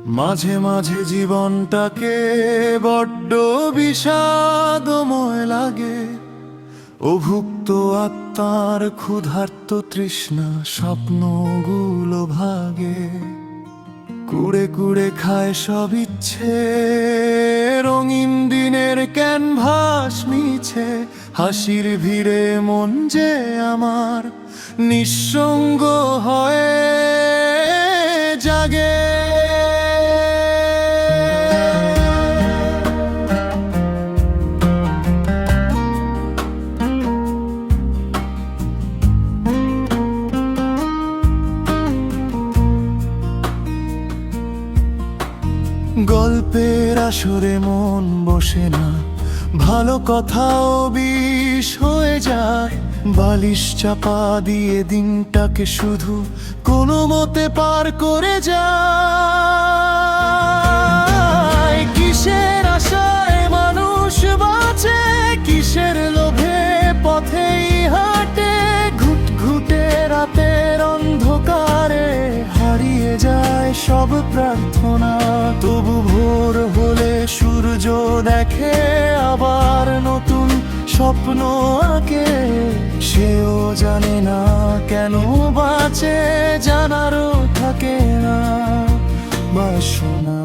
মাঝে মাঝে জীবনটাকে বড্ড বিষাদময় লাগে। অভুক্ত আত্মার ক্ষুধার্ত তৃষ্ণা স্বপ্নগুলো ভাগে। কুড়ে কুড়ে খায় সব ইচ্ছে, রঙিন দিনের ক্যানভাস মিছে। হাসির ভিড়ে মন যে আমার নিঃসঙ্গ হয়ে জাগে। গল্পের আসরে মন বসে না, ভালো কথাও বিষ হয়ে যায়। বালিশ চাপা দিয়ে দিনটাকে শুধু কোনো মতে পার করে যায়। কিসের আশায় মানুষ বাঁচে, কিসের লোভে পথেই হাঁটে। ঘুটঘুটে রাতের অন্ধকারে হারিয়ে যায় সব প্রার্থনা। তবু ভোর হলে সূর্য দেখে আবার নতুন স্বপ্ন আঁকে। সেও জানে না কেন বাঁচে, জানারও থাকে না বাসনা।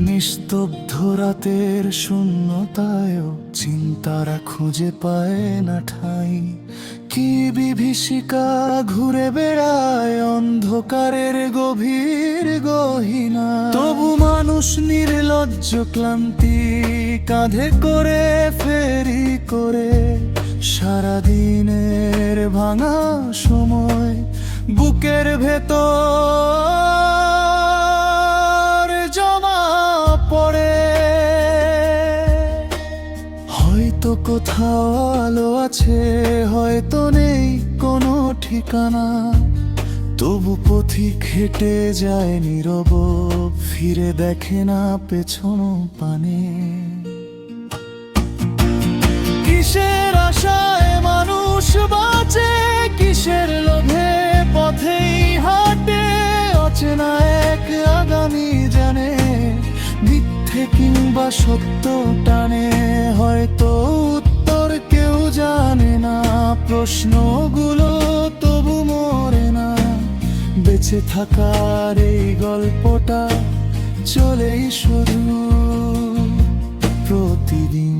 নিস্তব্ধ রাতের শূন্যতায়ও চিন্তারা খুঁজে পায় না ঠাঁই। কি বিভীষিকা ঘুরে বেড়ায় অন্ধকারের গভীর গহীনা। তবু মানুষ নির্লজ্জ ক্লান্তি কাঁধে করে ফেরি করে। সারাদিনের ভাঙা সময় বুকের ভেতর জমা পড়ে। হয়তো কোথাও আলো আছে, হয়তো নেই কোনো ঠিকানা। তবু পথিক হেঁটে যায় নীরব, ফিরে দেখে না পেছন পানে। কিসের আশায় মানুষ বাঁচে, কিসের লোভে পথেই হাঁটে। অচেনা এক আগামী জানে, মিথ্যে কিংবা সত্য টানে। হয়তো উত্তর কেউ জানে না, প্রশ্নগুলো তবু মরে না। বেঁচে থাকার এই গল্পটা চলেই শুধু প্রতিদিন।